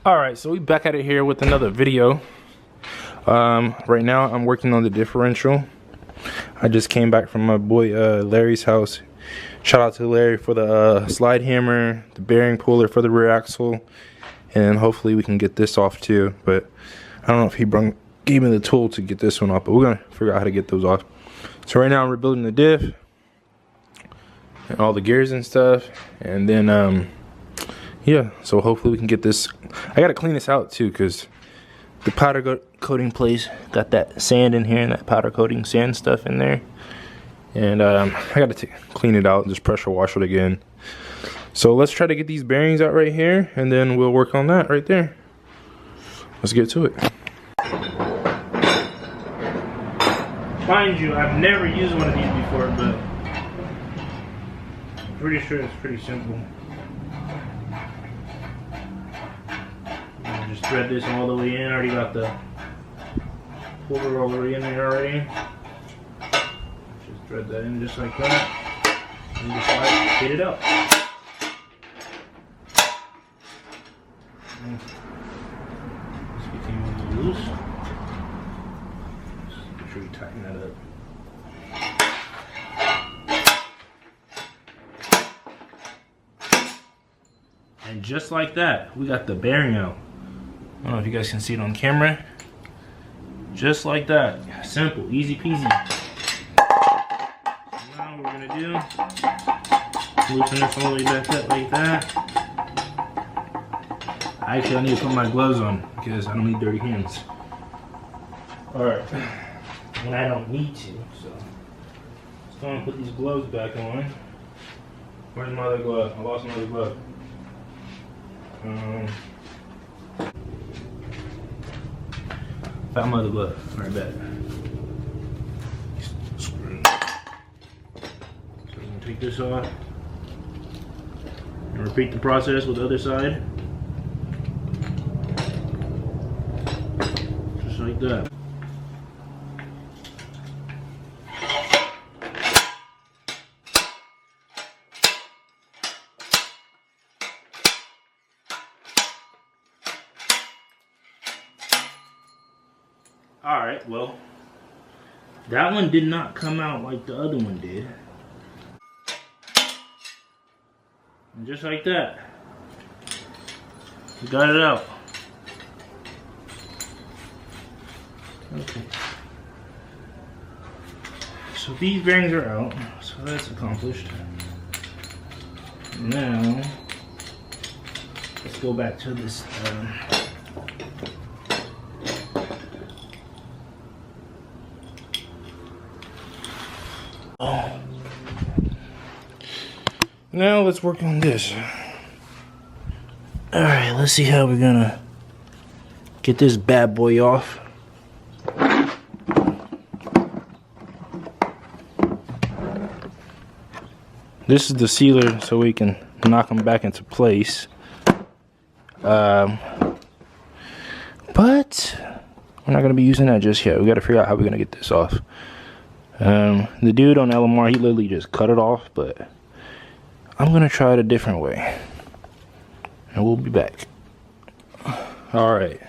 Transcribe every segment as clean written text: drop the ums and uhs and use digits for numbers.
Alright, so we back at it here with another video. Right now I'm working on the differential. I just came back from my boy Larry's house. Shout out to Larry for the slide hammer, the bearing puller for the rear axle, and hopefully we can get this off too. But I don't know if he gave me the tool to get this one off, but we're gonna figure out how to get those off. So right now I'm rebuilding the diff and all the gears and stuff, and then yeah, so hopefully we can get this. I gotta clean this out too, because the powder coating place got that sand in here and that powder coating sand stuff in there, and I gotta clean it out and just pressure wash it again. So let's try to get these bearings out right here, and then we'll work on that right there. Let's get to it. Mind you, I've never used one of these before, but I'm pretty sure it's pretty simple. Just thread this all the way in. I already got the puller all the way in there already. Just thread that in just like that, and just like get it up. This became a little loose. Just make sure you tighten that up. And just like that, we got the bearing out. I don't know if you guys can see it on camera. Just like that. Simple, easy peasy. So now what we're gonna do, loosen this all the way back up like that. Actually, I need to put my gloves on because I don't need dirty hands. Alright. And I don't need to, so let's go and put these gloves back on. Where's my other glove? I lost my other glove. Found my other glove. Alright, bet. So we're gonna take this off and repeat the process with the other side. Just like that. Alright, well, that one did not come out like the other one did. And just like that, we got it out. Okay. So these bearings are out, so that's accomplished. Now, let's go back to this now let's work on this. Alright, let's see how we're gonna get this bad boy off. This is the sealer so we can knock them back into place. But we're not gonna be using that just yet. We gotta figure out how we're gonna get this off. The dude on LMR, he literally just cut it off, but I'm gonna try it a different way, and we'll be back. Alright,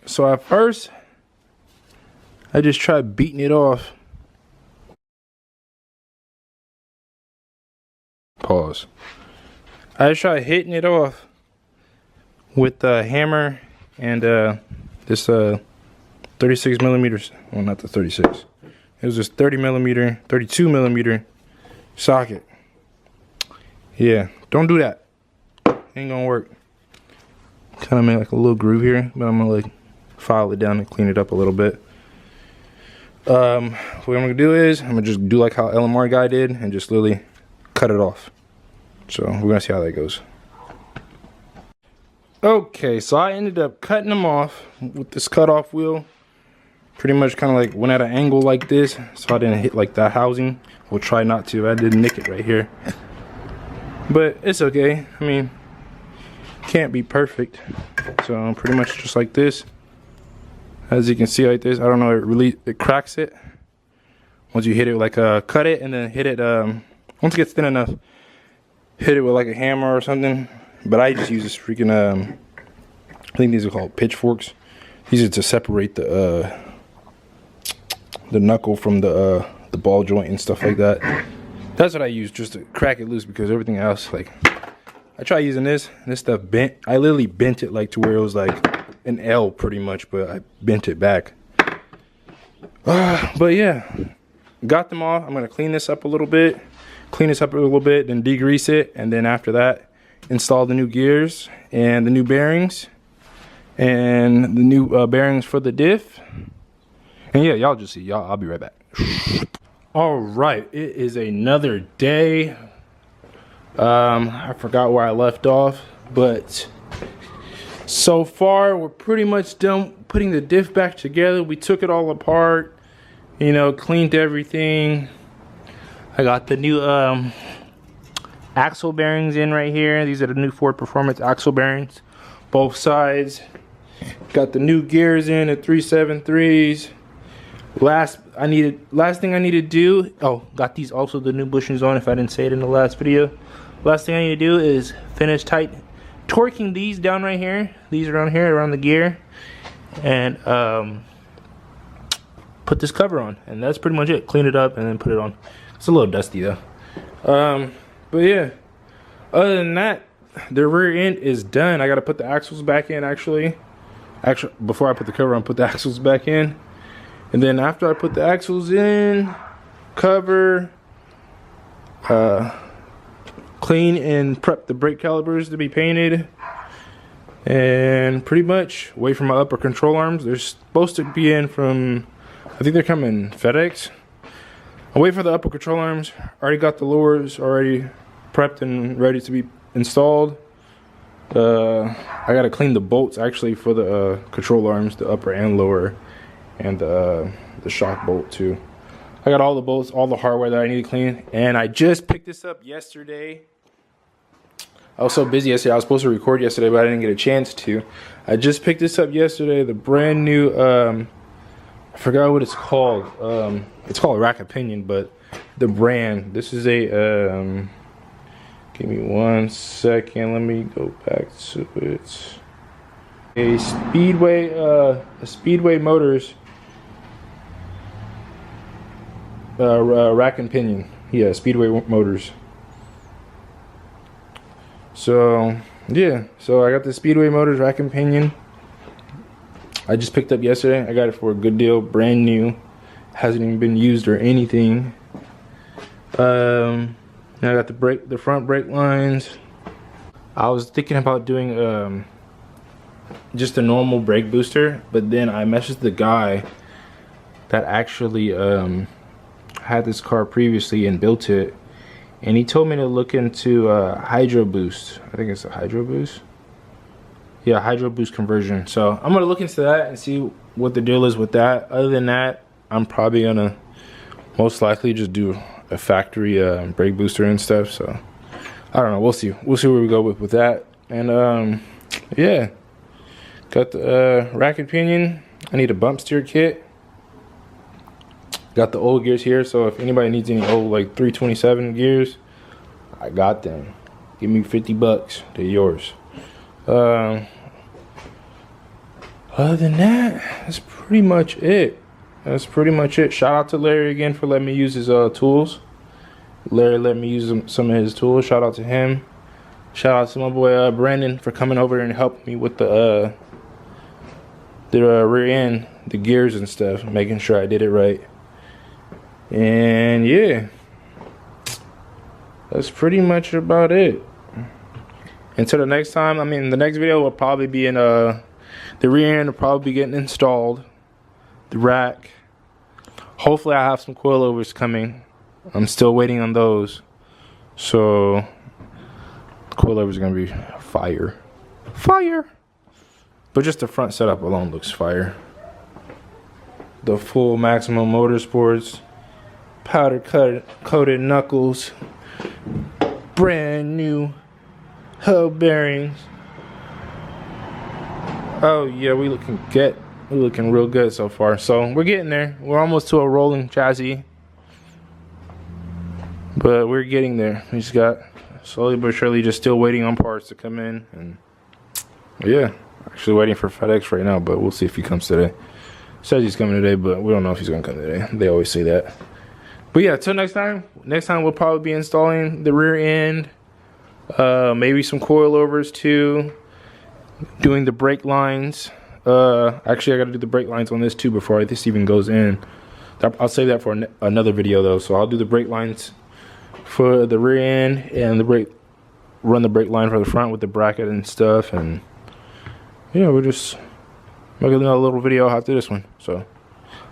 so at first I just tried beating it off. Pause. I just tried hitting it off with the hammer and this 36 millimeters, well, not the 36, it was this 30 millimeter, 32 millimeter socket. Yeah, don't do that. Ain't gonna work. Kind of made like a little groove here, but I'm gonna like file it down and clean it up a little bit. What I'm gonna do is I'm gonna just do like how LMR guy did and just literally cut it off. So we're gonna see how that goes. Okay, so I ended up cutting them off with this cutoff wheel. Pretty much kind of like went at an angle like this, so I didn't hit like that housing. We'll try not to. I did nick it right here, but it's okay. I mean, can't be perfect. So pretty much just like this. As you can see like this, I don't know, it cracks it once you hit it, like cut it and then hit it once it gets thin enough, hit it with like a hammer or something, but I just use this freaking I think these are called pitchforks. These are to separate the knuckle from the ball joint and stuff like that. That's what I use, just to crack it loose, because everything else, like, I try using this stuff bent. I literally bent it like to where it was like an L pretty much, but I bent it back. But yeah, got them off. I'm gonna clean this up a little bit, then degrease it, and then after that, install the new gears and the new bearings and the new bearings for the diff. And yeah, y'all just see. I'll be right back. All right, it is another day. I forgot where I left off, but so far we're pretty much done putting the diff back together. We took it all apart, you know, cleaned everything. I got the new axle bearings in right here. These are the new Ford Performance axle bearings, both sides. Got the new gears in at 373s. Last thing I need to do, oh, got these also the new bushings on if I didn't say it in the last video. Last thing I need to do is finish torquing these down right here. These around here, around the gear. And put this cover on. And that's pretty much it. Clean it up and then put it on. It's a little dusty though. But yeah, other than that, the rear end is done. I gotta put the axles back in actually, before I put the cover on, put the axles back in. And then after I put the axles in, cover, clean and prep the brake calipers to be painted, and pretty much wait for my upper control arms. They're supposed to be in from, I think they're coming FedEx. I'll wait for the upper control arms. Already got the lowers already prepped and ready to be installed. I gotta clean the bolts actually for the control arms, the upper and lower, and the shock bolt too. I got all the bolts, all the hardware that I need to clean, and I just picked this up yesterday. I was so busy yesterday. I was supposed to record yesterday, but I didn't get a chance to. I just picked this up yesterday, the brand new, I forgot what it's called. It's called Rack Opinion, but the brand, this is a, give me 1 second, let me go back to it. A Speedway Motors rack and pinion. Yeah, Speedway Motors. So yeah, so I got the Speedway Motors rack and pinion. I just picked up yesterday. I got it for a good deal, brand new, hasn't even been used or anything. Now I got the front brake lines. I was thinking about doing just a normal brake booster, but then I messaged the guy that actually had this car previously and built it, and he told me to look into Hydro Boost. I think it's a Hydro Boost. Yeah, Hydro Boost conversion. So I'm gonna look into that and see what the deal is with that. Other than that, I'm probably gonna most likely just do a factory brake booster and stuff. So I don't know. We'll see. We'll see where we go with that. And yeah, got the rack and pinion. I need a bump steer kit. Got the old gears here, so if anybody needs any old like 327 gears, I got them. Give me 50 bucks, they're yours. Other than that, that's pretty much it. Shout out to Larry again for letting me use his tools. Larry let me use some of his tools. Shout out to him. Shout out to my boy Brandon for coming over and helping me with the rear end, the gears and stuff, making sure I did it right. And yeah, that's pretty much about it. Until the next time, I mean, the next video will probably be in the rear end will probably be getting installed, the rack. Hopefully I have some coilovers coming. I'm still waiting on those, so the coilovers are gonna be fire. But just the front setup alone looks fire. The full Maximum Motorsports powder coated knuckles, brand new hub bearings. Oh yeah, we looking real good so far. So we're getting there. We're almost to a rolling chassis, but we're getting there. We just got slowly but surely, just still waiting on parts to come in. And yeah, actually waiting for FedEx right now, but we'll see if he comes today. Says he's coming today, but we don't know if he's gonna come today. They always say that. But yeah, till next time. Next time we'll probably be installing the rear end, maybe some coilovers too, doing the brake lines. Actually, I gotta do the brake lines on this too before this even goes in. I'll save that for another video though. So I'll do the brake lines for the rear end and run the brake line for the front with the bracket and stuff. And yeah, we'll just make another little video after this one. So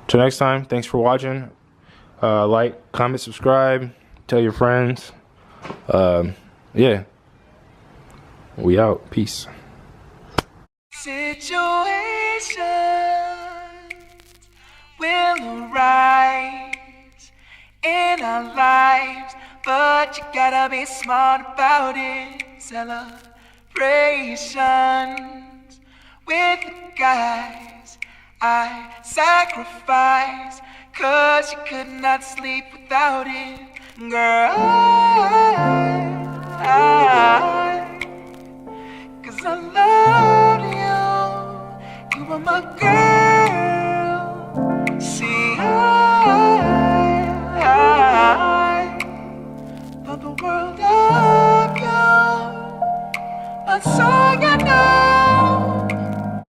till next time, thanks for watching. Like, comment, subscribe, tell your friends. Yeah, we out. Peace. Situations will arise in our lives, but you gotta be smart about it. Celebrations with the guys I sacrificed, 'cause you could not sleep without it. Girl, 'cause I love